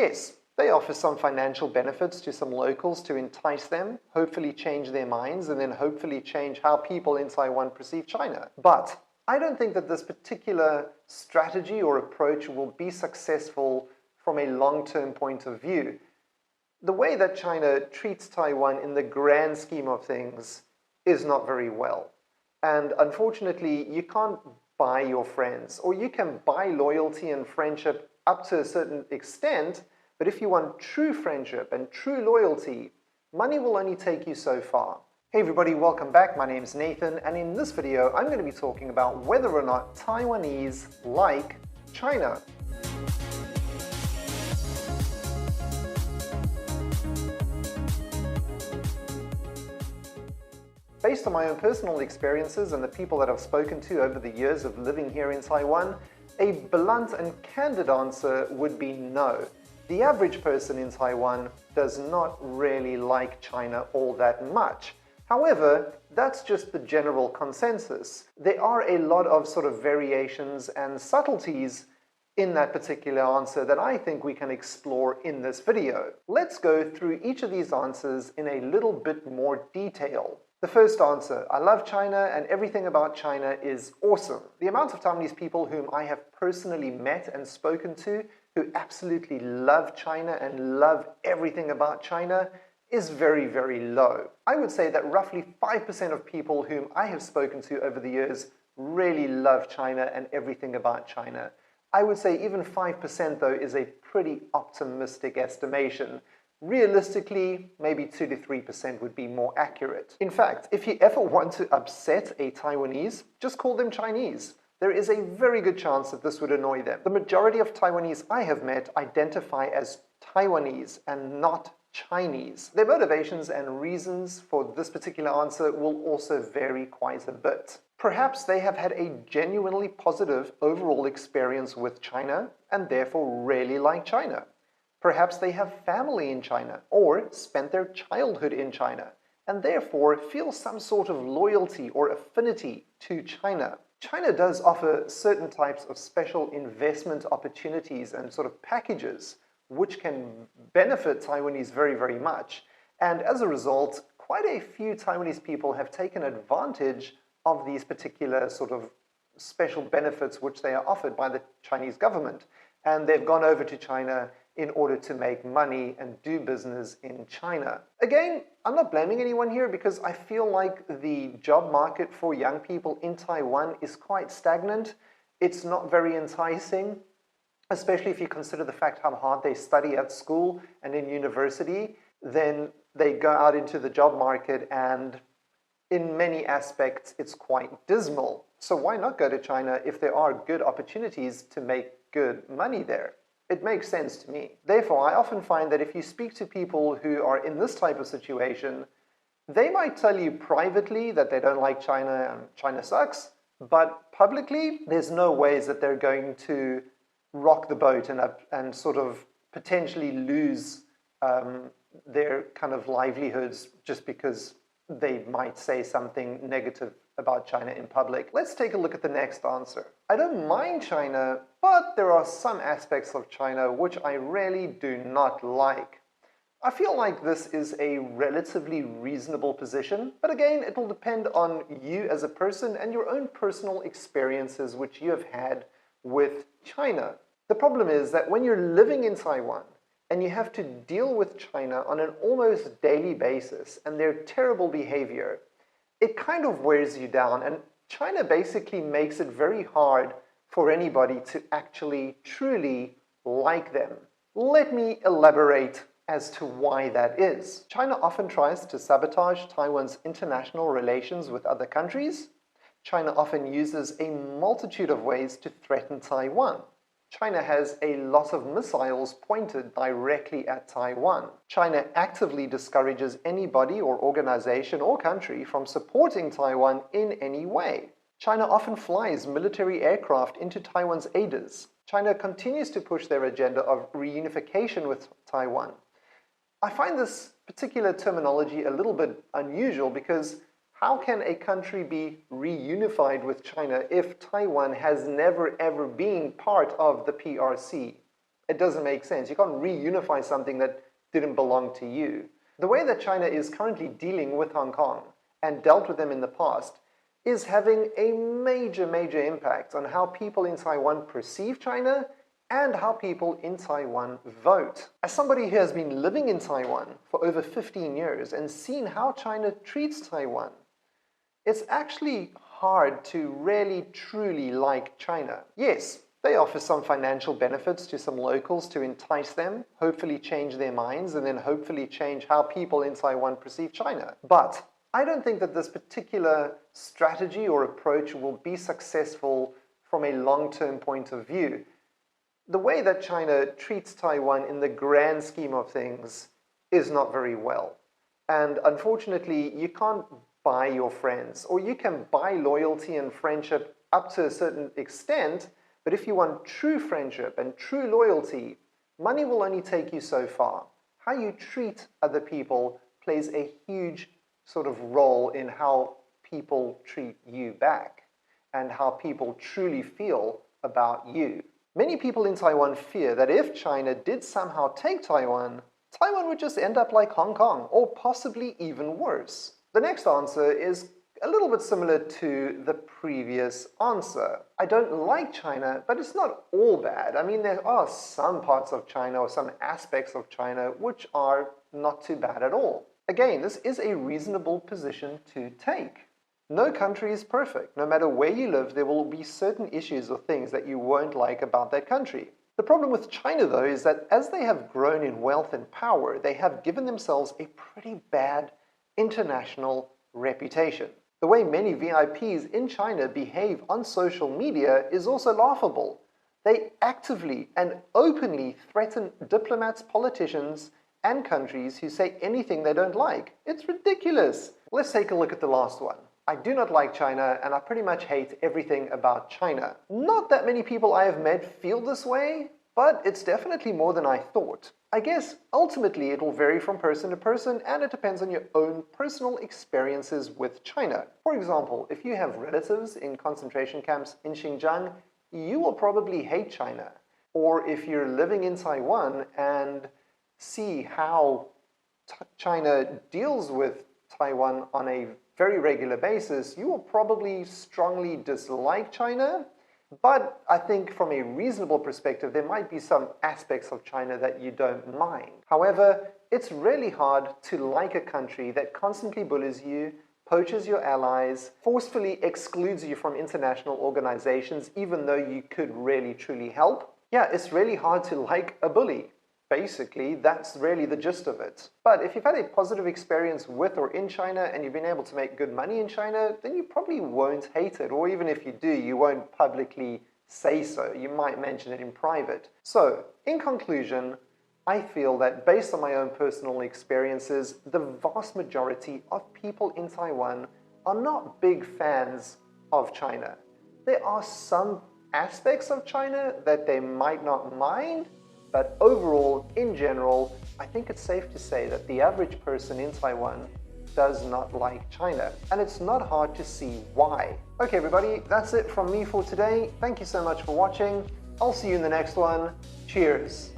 yes, they offer some financial benefits to some locals to entice them, hopefully change their minds, and then hopefully change how people in Taiwan perceive China. But I don't think that this particular strategy or approach will be successful from a long-term point of view. The way that China treats Taiwan in the grand scheme of things is not very well. And unfortunately, you can't buy your friends, or you can buy loyalty and friendship up to a certain extent, but if you want true friendship and true loyalty, money will only take you so far. Hey everybody, welcome back. My name is Nathan, and in this video, I'm going to be talking about whether or not Taiwanese like China. Based on my own personal experiences and the people that I've spoken to over the years of living here in Taiwan, a blunt and candid answer would be no. The average person in Taiwan does not really like China all that much. However, that's just the general consensus. There are a lot of sort of variations and subtleties in that particular answer that I think we can explore in this video. Let's go through each of these answers in a little bit more detail. The first answer, I love China and everything about China is awesome. The amount of Taiwanese people whom I have personally met and spoken to who absolutely love China and love everything about China is very, very low. I would say that roughly 5% of people whom I have spoken to over the years really love China and everything about China. I would say even 5% though is a pretty optimistic estimation. Realistically, maybe 2 to 3% would be more accurate. In fact, if you ever want to upset a Taiwanese, just call them Chinese. There is a very good chance that this would annoy them. The majority of Taiwanese I have met identify as Taiwanese and not Chinese. Their motivations and reasons for this particular answer will also vary quite a bit. Perhaps they have had a genuinely positive overall experience with China and therefore really like China. Perhaps they have family in China or spent their childhood in China and therefore feel some sort of loyalty or affinity to China. China does offer certain types of special investment opportunities and sort of packages which can benefit Taiwanese very, very much. And as a result, quite a few Taiwanese people have taken advantage of these particular sort of special benefits which they are offered by the Chinese government. And they've gone over to China in order to make money and do business in China. Again, I'm not blaming anyone here because I feel like the job market for young people in Taiwan is quite stagnant. It's not very enticing, especially if you consider the fact how hard they study at school and in university. Then they go out into the job market and in many aspects it's quite dismal. So why not go to China if there are good opportunities to make good money there? It makes sense to me. Therefore, I often find that if you speak to people who are in this type of situation, they might tell you privately that they don't like China and China sucks, but publicly, there's no ways that they're going to rock the boat and sort of potentially lose their kind of livelihoods just because they might say something negative about China in public. Let's take a look at the next answer. I don't mind China, but there are some aspects of China which I really do not like. I feel like this is a relatively reasonable position, but again, it will depend on you as a person and your own personal experiences which you have had with China. The problem is that when you're living in Taiwan and you have to deal with China on an almost daily basis and their terrible behavior, it kind of wears you down, and China basically makes it very hard for anybody to actually truly like them. Let me elaborate as to why that is. China often tries to sabotage Taiwan's international relations with other countries. China often uses a multitude of ways to threaten Taiwan. China has a lot of missiles pointed directly at Taiwan. China actively discourages anybody or organization or country from supporting Taiwan in any way. China often flies military aircraft into Taiwan's ADIS. China continues to push their agenda of reunification with Taiwan. I find this particular terminology a little bit unusual because how can a country be reunified with China if Taiwan has never ever been part of the PRC? It doesn't make sense. You can't reunify something that didn't belong to you. The way that China is currently dealing with Hong Kong and dealt with them in the past is having a major, major impact on how people in Taiwan perceive China and how people in Taiwan vote. As somebody who has been living in Taiwan for over 15 years and seen how China treats Taiwan, it's actually hard to really truly like China. Yes, they offer some financial benefits to some locals to entice them, hopefully change their minds, and then hopefully change how people in Taiwan perceive China. But I don't think that this particular strategy or approach will be successful from a long-term point of view. The way that China treats Taiwan in the grand scheme of things is not very well. And unfortunately, you can't buy your friends, or you can buy loyalty and friendship up to a certain extent, but if you want true friendship and true loyalty, money will only take you so far. How you treat other people plays a huge sort of role in how people treat you back and how people truly feel about you. Many people in Taiwan fear that if China did somehow take Taiwan, Taiwan would just end up like Hong Kong, or possibly even worse. The next answer is a little bit similar to the previous answer. I don't like China, but it's not all bad. I mean, there are some parts of China or some aspects of China which are not too bad at all. Again, this is a reasonable position to take. No country is perfect. No matter where you live, there will be certain issues or things that you won't like about that country. The problem with China, though, is that as they have grown in wealth and power, they have given themselves a pretty bad international reputation. The way many VIPs in China behave on social media is also laughable. They actively and openly threaten diplomats, politicians, and countries who say anything they don't like. It's ridiculous. Let's take a look at the last one. I do not like China, and I pretty much hate everything about China. Not that many people I have met feel this way, but it's definitely more than I thought. I guess ultimately it will vary from person to person, and it depends on your own personal experiences with China. For example, if you have relatives in concentration camps in Xinjiang, you will probably hate China. Or if you're living in Taiwan and see how China deals with Taiwan on a very regular basis, you will probably strongly dislike China. But I think from a reasonable perspective, there might be some aspects of China that you don't mind. However, it's really hard to like a country that constantly bullies you, poaches your allies, forcefully excludes you from international organizations, even though you could really truly help. Yeah, it's really hard to like a bully. Basically, that's really the gist of it. But if you've had a positive experience with or in China and you've been able to make good money in China, then you probably won't hate it. Or even if you do, you won't publicly say so. You might mention it in private. So, in conclusion, I feel that based on my own personal experiences, the vast majority of people in Taiwan are not big fans of China. There are some aspects of China that they might not mind, but overall, in general, I think it's safe to say that the average person in Taiwan does not like China. And it's not hard to see why. Okay, everybody, that's it from me for today. Thank you so much for watching. I'll see you in the next one. Cheers.